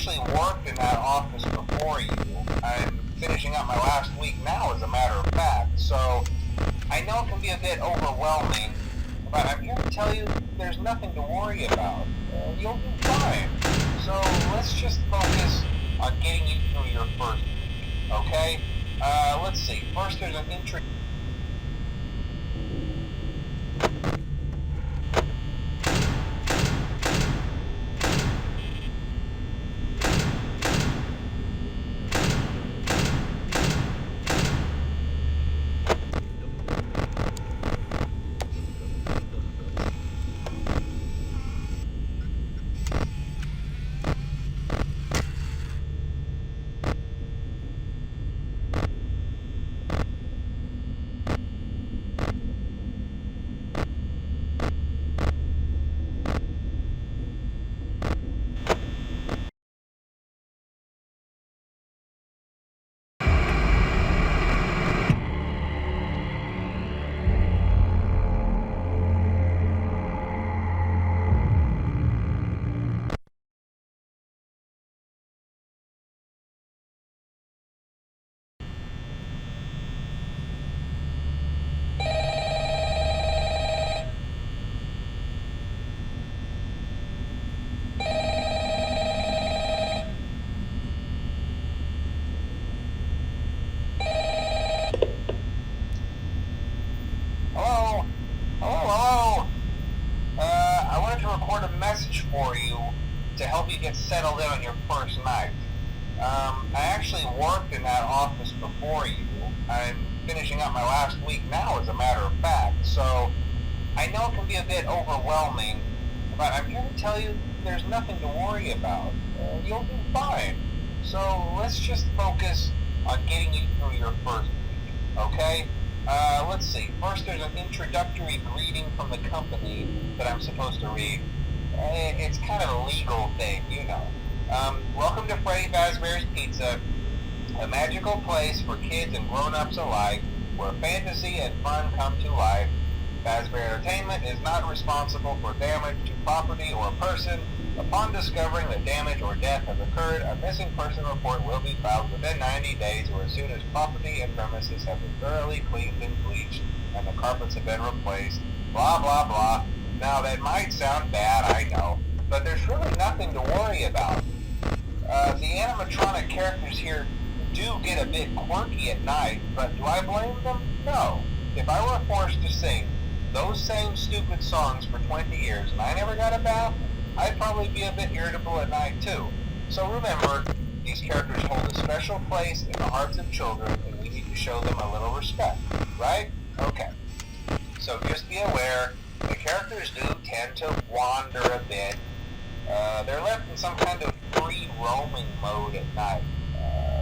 actually worked in that office before you. I'm finishing up my last week now, as a matter of fact, so I know it can be a bit overwhelming, but I'm here to tell you there's nothing to worry about. You'll do fine. So let's just focus on getting you through your first week, okay? Let's see. First, there's an intro. I wanted to record a message for you to help you get settled in on your first night. I actually worked in that office before you. I'm finishing up my last week now, as a matter of fact, so I know it can be a bit overwhelming, but I'm here to tell you there's nothing to worry about. You'll do fine. So let's just focus on getting you through your first week, okay? Let's see. First, there's an introductory greeting from the company that I'm supposed to read. It's kind of a legal thing, you know. Welcome to Freddy Fazbear's Pizza, a magical place for kids and grown-ups alike, where fantasy and fun come to life. Fazbear Entertainment is not responsible for damage to property or person. Upon discovering that damage or death has occurred, a missing person report will be filed within 90 days or as soon as property and premises have been thoroughly cleaned and bleached and the carpets have been replaced. Blah, blah, blah. Now, that might sound bad, I know, but there's really nothing to worry about. The animatronic characters here do get a bit quirky at night, but do I blame them? No. If I were forced to sing those same stupid songs for 20 years and I never got a bath, I'd probably be a bit irritable at night too. So remember, these characters hold a special place in the hearts of children and we need to show them a little respect, right? Okay. So just be aware, the characters do tend to wander a bit. They're left in some kind of free roaming mode at night.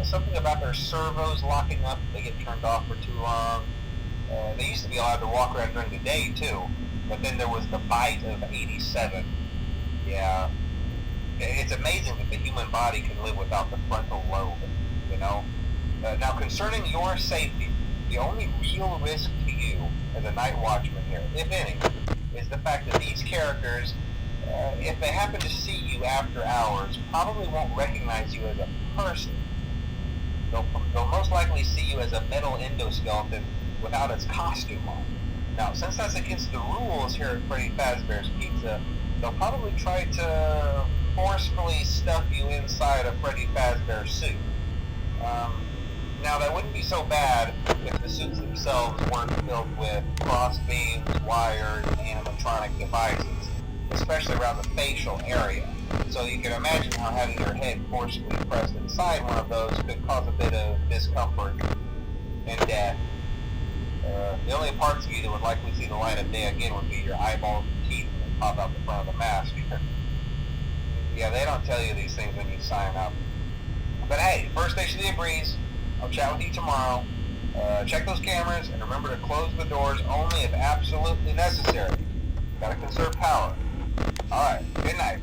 Something about their servos locking up if they get turned off for too long. They used to be allowed to walk around during the day too, but then there was the bite of 87. Yeah, it's amazing that the human body can live without the frontal lobe, you know? Now, concerning your safety, the only real risk to you as a night watchman here, if any, is the fact that these characters, if they happen to see you after hours, probably won't recognize you as a person. They'll most likely see you as a metal endoskeleton without its costume on. Now, since that's against the rules here at Freddy Fazbear's Pizza, they'll probably try to forcefully stuff you inside a Freddy Fazbear suit. Now, that wouldn't be so bad if the suits themselves weren't filled with cross beams, wires, and animatronic devices, especially around the facial area. So you can imagine how having your head forcefully pressed inside one of those could cause a bit of discomfort and death. The only parts of you that would likely see the light of day again would be your eyeballs and teeth that pop out the front of the mask. Yeah, they don't tell you these things when you sign up. But hey, first station of the breeze. I'll chat with you tomorrow. Check those cameras and remember to close the doors only if absolutely necessary. Gotta conserve power. Alright, good night.